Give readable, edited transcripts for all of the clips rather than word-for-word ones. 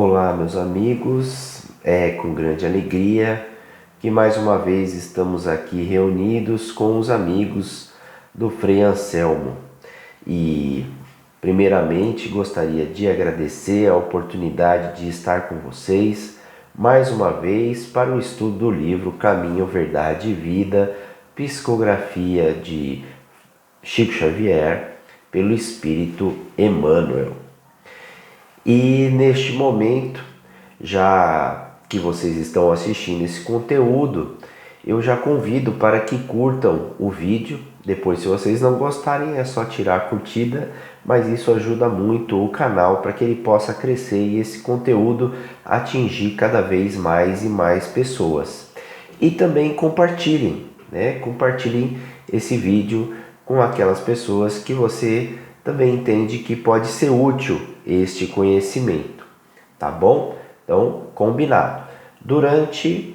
Olá, meus amigos, é com grande alegria que mais uma vez estamos aqui reunidos com os amigos do Frei Anselmo. E, primeiramente, gostaria de agradecer a oportunidade de estar com vocês mais uma vez para o estudo do livro Caminho, Verdade e Vida, psicografia de Chico Xavier, pelo Espírito Emmanuel. E neste momento, já que vocês estão assistindo esse conteúdo, eu já convido para que curtam o vídeo. Depois, se vocês não gostarem, é só tirar a curtida, mas isso ajuda muito o canal para que ele possa crescer e esse conteúdo atingir cada vez mais e mais pessoas. E também compartilhem, né? Compartilhem esse vídeo com aquelas pessoas que você também entende que pode ser útil este conhecimento, tá bom? Então, combinado. Durante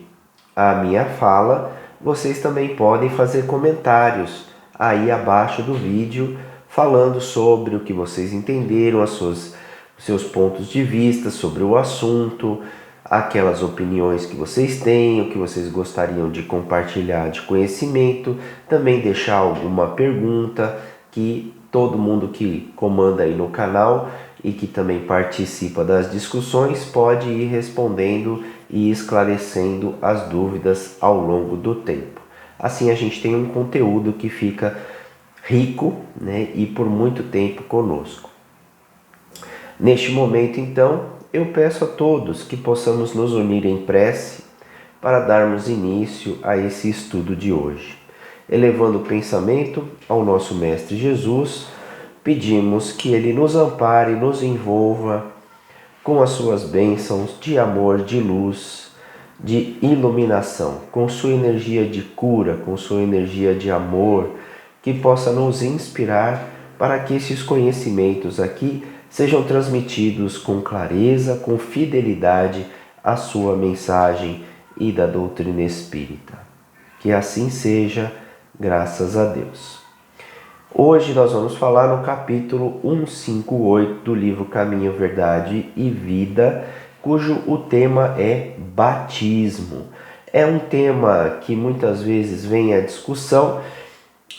a minha fala, vocês também podem fazer comentários aí abaixo do vídeo, falando sobre o que vocês entenderam, os seus pontos de vista sobre o assunto, aquelas opiniões que vocês têm, o que vocês gostariam de compartilhar de conhecimento, também deixar alguma pergunta que todo mundo que comanda aí no canal e que também participa das discussões pode ir respondendo e esclarecendo as dúvidas ao longo do tempo. Assim a gente tem um conteúdo que fica rico, né, e por muito tempo conosco. Neste momento, então, eu peço a todos que possamos nos unir em prece para darmos início a esse estudo de hoje. Elevando o pensamento ao nosso Mestre Jesus, pedimos que Ele nos ampare e nos envolva com as suas bênçãos de amor, de luz, de iluminação, com sua energia de cura, com sua energia de amor, que possa nos inspirar para que esses conhecimentos aqui sejam transmitidos com clareza, com fidelidade à sua mensagem e da doutrina espírita. Que assim seja, graças a Deus. Hoje nós vamos falar no capítulo 158 do livro Caminho, Verdade e Vida, cujo o tema é batismo. É um tema que muitas vezes vem à discussão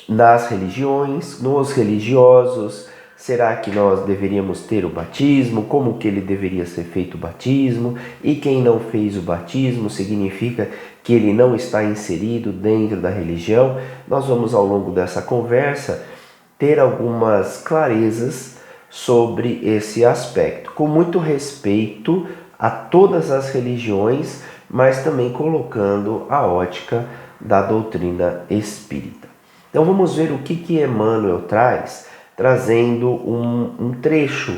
nas religiões, nos religiosos. Será que nós deveríamos ter o batismo? Como que ele deveria ser feito o batismo? E quem não fez o batismo significa que ele não está inserido dentro da religião? Nós vamos ao longo dessa conversa ter algumas clarezas sobre esse aspecto, com muito respeito a todas as religiões, mas também colocando a ótica da doutrina espírita. Então vamos ver o que Emmanuel traz, trazendo um trecho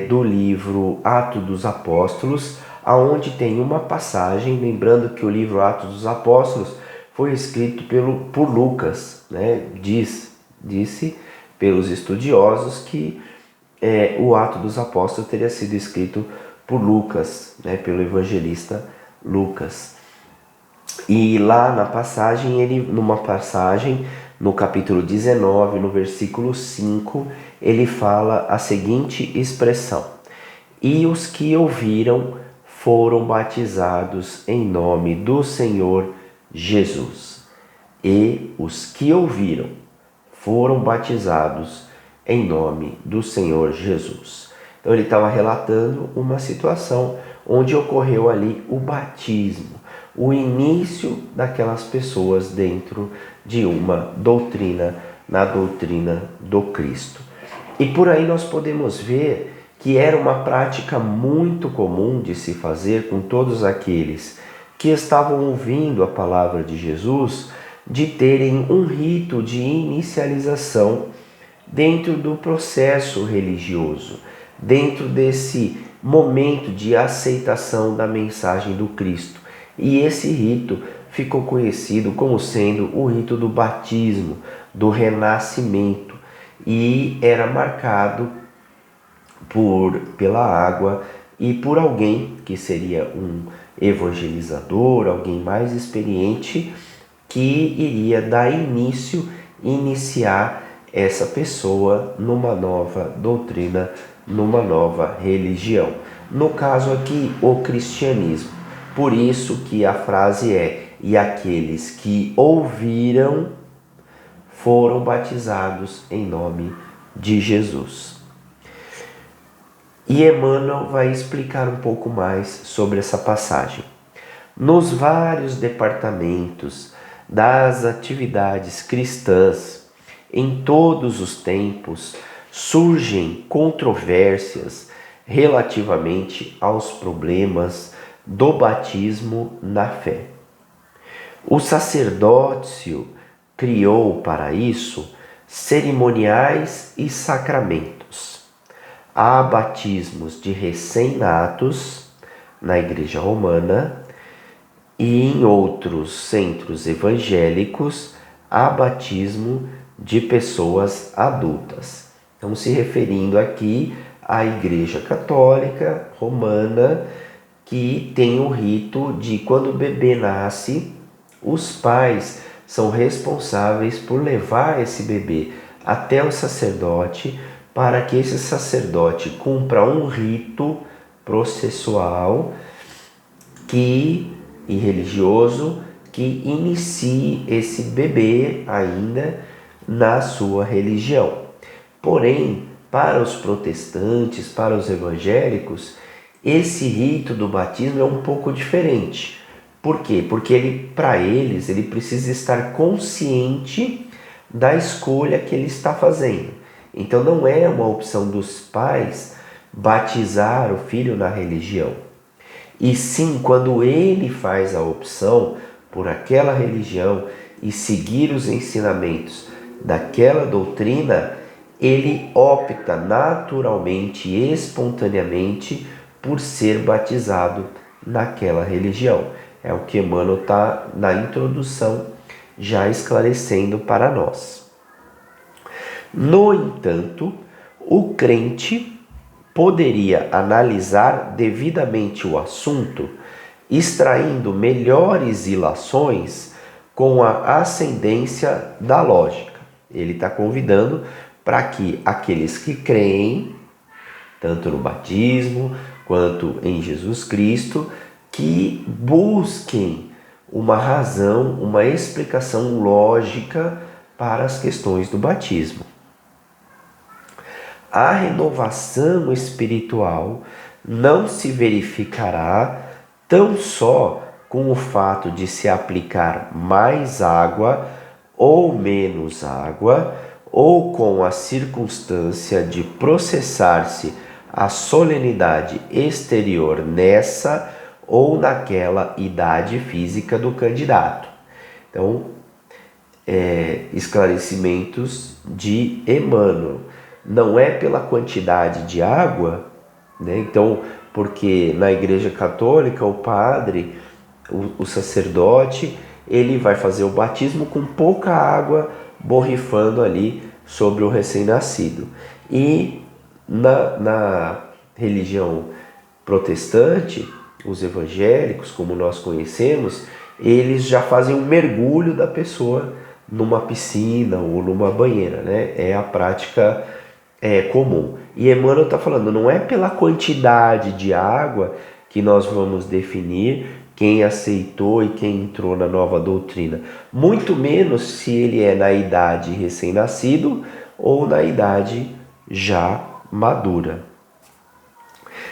do livro Atos dos Apóstolos, aonde tem uma passagem, lembrando que o livro Atos dos Apóstolos foi escrito por Lucas, né? Disse pelos estudiosos que o Ato dos Apóstolos teria sido escrito por Lucas, né? Pelo evangelista Lucas. E lá numa passagem, no capítulo 19, no versículo 5, ele fala a seguinte expressão: e os que ouviram foram batizados em nome do Senhor Jesus. E os que ouviram foram batizados em nome do Senhor Jesus. Então ele estava relatando uma situação onde ocorreu ali o batismo, o início daquelas pessoas dentro de uma doutrina, na doutrina do Cristo. E por aí nós podemos ver que era uma prática muito comum de se fazer com todos aqueles que estavam ouvindo a palavra de Jesus, de terem um rito de inicialização dentro do processo religioso, dentro desse momento de aceitação da mensagem do Cristo. E esse rito ficou conhecido como sendo o rito do batismo, do renascimento, e era marcado pela água e por alguém que seria um evangelizador, alguém mais experiente, que iria dar iniciar essa pessoa numa nova doutrina, numa nova religião. no caso aqui, o cristianismo. Por isso que a frase é: e aqueles que ouviram foram batizados em nome de Jesus. E Emmanuel vai explicar um pouco mais sobre essa passagem. Nos vários departamentos das atividades cristãs, em todos os tempos, surgem controvérsias relativamente aos problemas do batismo na fé. O sacerdócio criou para isso cerimoniais e sacramentos. Há batismos de recém-natos na Igreja Romana e em outros centros evangélicos há batismo de pessoas adultas. Estamos se referindo aqui à Igreja Católica Romana, que tem o rito de quando o bebê nasce, os pais são responsáveis por levar esse bebê até o sacerdote para que esse sacerdote cumpra um rito processual e religioso que inicie esse bebê ainda na sua religião. Porém, para os protestantes, para os evangélicos, esse rito do batismo é um pouco diferente. Por quê? Porque para eles, ele precisa estar consciente da escolha que ele está fazendo. Então não é uma opção dos pais batizar o filho na religião. E sim, quando ele faz a opção por aquela religião e seguir os ensinamentos daquela doutrina, ele opta naturalmente e espontaneamente por ser batizado naquela religião. É o que Emmanuel está na introdução já esclarecendo para nós. No entanto, o crente poderia analisar devidamente o assunto, extraindo melhores ilações com a ascendência da lógica. Ele está convidando para que aqueles que creem, tanto no batismo quanto em Jesus Cristo, que busquem uma razão, uma explicação lógica para as questões do batismo. A renovação espiritual não se verificará tão só com o fato de se aplicar mais água ou menos água, ou com a circunstância de processar-se a solenidade exterior nessa ou naquela idade física do candidato. Então, esclarecimentos de Emmanuel. Não é pela quantidade de água, né? Então, porque na Igreja Católica o padre, o sacerdote, ele vai fazer o batismo com pouca água borrifando ali sobre o recém-nascido. E na religião protestante, os evangélicos, como nós conhecemos, eles já fazem um mergulho da pessoa numa piscina ou numa banheira, né? É a prática comum. E Emmanuel está falando, não é pela quantidade de água que nós vamos definir quem aceitou e quem entrou na nova doutrina. Muito menos se ele é na idade recém-nascido ou na idade já madura.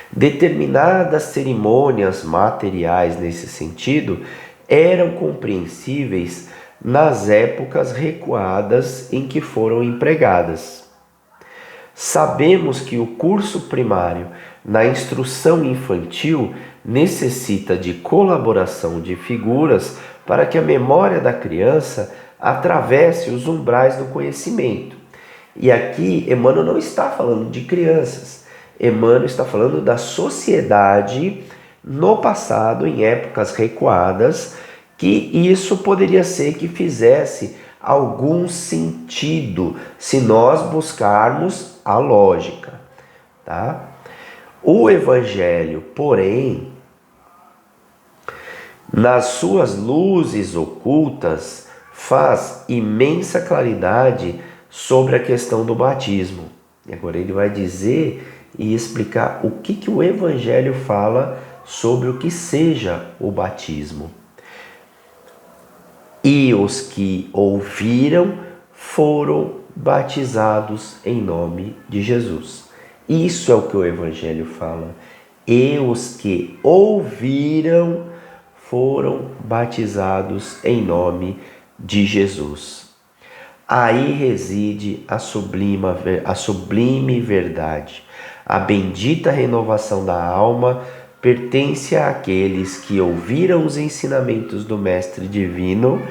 Determinadas cerimônias materiais nesse sentido eram compreensíveis nas épocas recuadas em que foram empregadas. Sabemos que o curso primário na instrução infantil necessita de colaboração de figuras para que a memória da criança atravesse os umbrais do conhecimento. E aqui Emmanuel não está falando de crianças. Emmanuel está falando da sociedade no passado, em épocas recuadas, que isso poderia ser que fizesse algum sentido se nós buscarmos a lógica, tá? O Evangelho, porém, nas suas luzes ocultas, faz imensa claridade sobre a questão do batismo. E agora ele vai dizer e explicar o que o Evangelho fala sobre o que seja o batismo. E os que ouviram foram batizados em nome de Jesus. Isso é o que o Evangelho fala. E os que ouviram foram batizados em nome de Jesus. Aí reside a sublime verdade. A bendita renovação da alma pertence àqueles que ouviram os ensinamentos do Mestre Divino,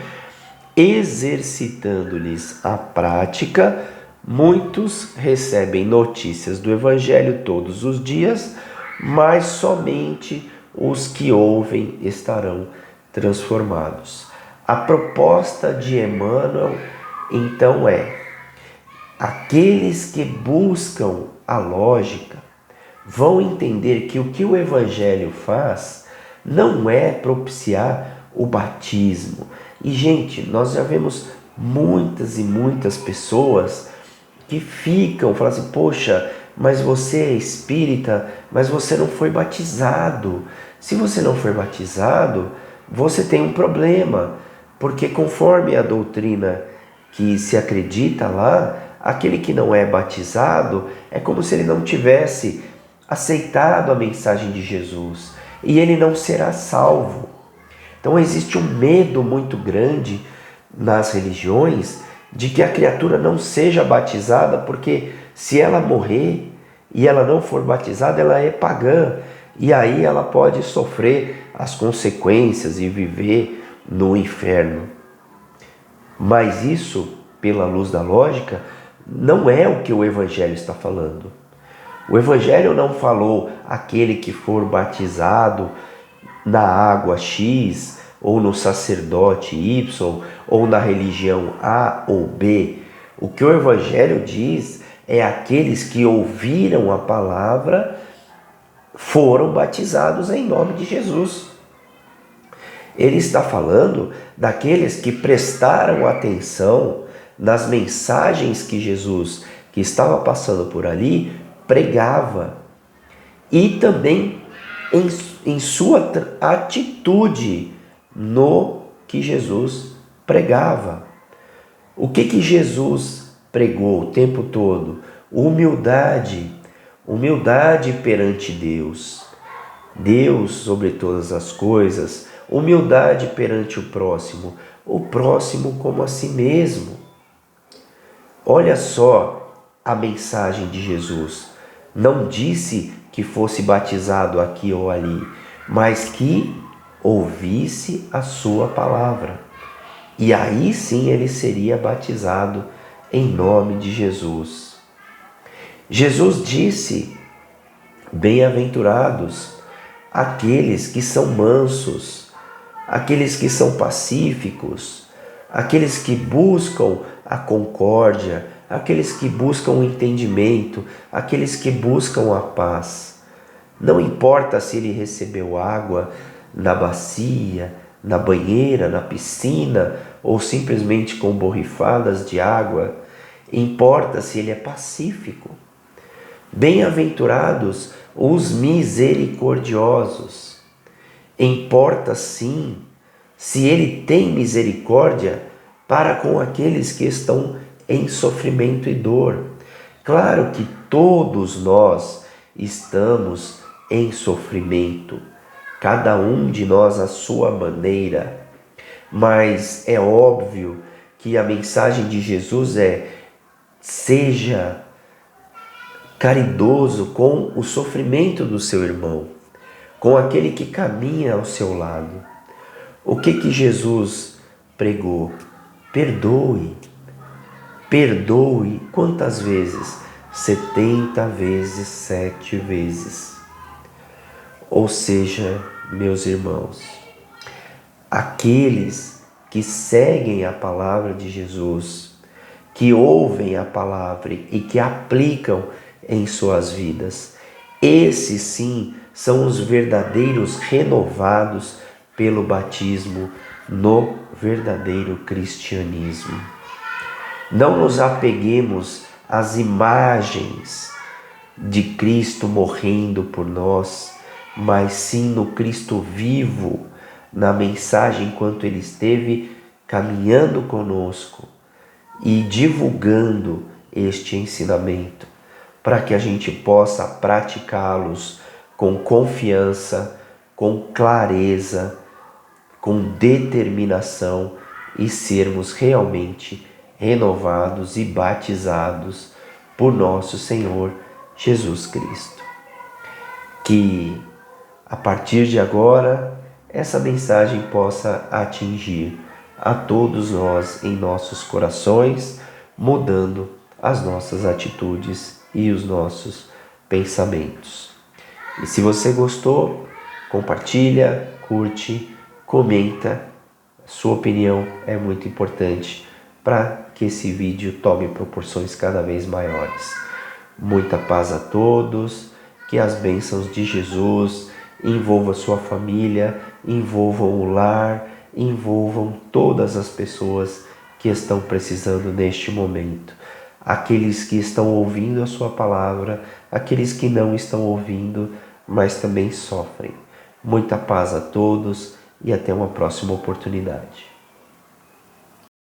exercitando-lhes a prática. Muitos recebem notícias do Evangelho todos os dias, mas somente os que ouvem estarão transformados. A proposta de Emmanuel, então, é: aqueles que buscam a lógica vão entender que o que o Evangelho faz não é propiciar o batismo. E, gente, nós já vemos muitas e muitas pessoas que ficam falando assim: poxa, mas você é espírita, mas você não foi batizado. Se você não foi batizado, você tem um problema, porque conforme a doutrina que se acredita lá, aquele que não é batizado é como se ele não tivesse aceitado a mensagem de Jesus, e ele não será salvo. Então existe um medo muito grande nas religiões de que a criatura não seja batizada, porque se ela morrer e ela não for batizada, ela é pagã, e aí ela pode sofrer as consequências e viver no inferno. Mas isso, pela luz da lógica, não é o que o Evangelho está falando. O Evangelho não falou aquele que for batizado na água X, ou no sacerdote Y, ou na religião A ou B. O que o Evangelho diz é aqueles que ouviram a palavra foram batizados em nome de Jesus. Ele está falando daqueles que prestaram atenção nas mensagens que Jesus, que estava passando por ali, pregava, e também em sua atitude no que Jesus pregava. O que Jesus pregou o tempo todo? Humildade, humildade perante Deus, Deus sobre todas as coisas, humildade perante o próximo como a si mesmo. Olha só a mensagem de Jesus. Não disse que fosse batizado aqui ou ali, mas que ouvisse a sua palavra. E aí sim ele seria batizado em nome de Jesus. Jesus disse: bem-aventurados aqueles que são mansos, aqueles que são pacíficos, aqueles que buscam a concórdia, aqueles que buscam o entendimento, aqueles que buscam a paz. Não importa se ele recebeu água na bacia, na banheira, na piscina, ou simplesmente com borrifadas de água, importa se ele é pacífico. Bem-aventurados os misericordiosos. Importa sim se ele tem misericórdia para com aqueles que estão em sofrimento e dor. Claro que todos nós estamos em sofrimento, cada um de nós à sua maneira, mas é óbvio que a mensagem de Jesus é: seja caridoso com o sofrimento do seu irmão, com aquele que caminha ao seu lado. O que Jesus pregou? Perdoe. Perdoe quantas vezes? 70 vezes, 7 vezes. Ou seja, meus irmãos, aqueles que seguem a palavra de Jesus, que ouvem a palavra e que aplicam em suas vidas, esses sim são os verdadeiros renovados pelo batismo no verdadeiro cristianismo. Não nos apeguemos às imagens de Cristo morrendo por nós, mas sim no Cristo vivo, na mensagem enquanto Ele esteve caminhando conosco e divulgando este ensinamento, para que a gente possa praticá-los com confiança, com clareza, com determinação e sermos realmente renovados e batizados por nosso Senhor Jesus Cristo. Que a partir de agora essa mensagem possa atingir a todos nós em nossos corações, mudando as nossas atitudes e os nossos pensamentos. E se você gostou, compartilha, curte, comenta. Sua opinião é muito importante para que esse vídeo tome proporções cada vez maiores. Muita paz a todos, que as bênçãos de Jesus envolvam sua família, envolvam o lar, envolvam todas as pessoas que estão precisando neste momento. Aqueles que estão ouvindo a sua palavra, aqueles que não estão ouvindo, mas também sofrem. Muita paz a todos e até uma próxima oportunidade.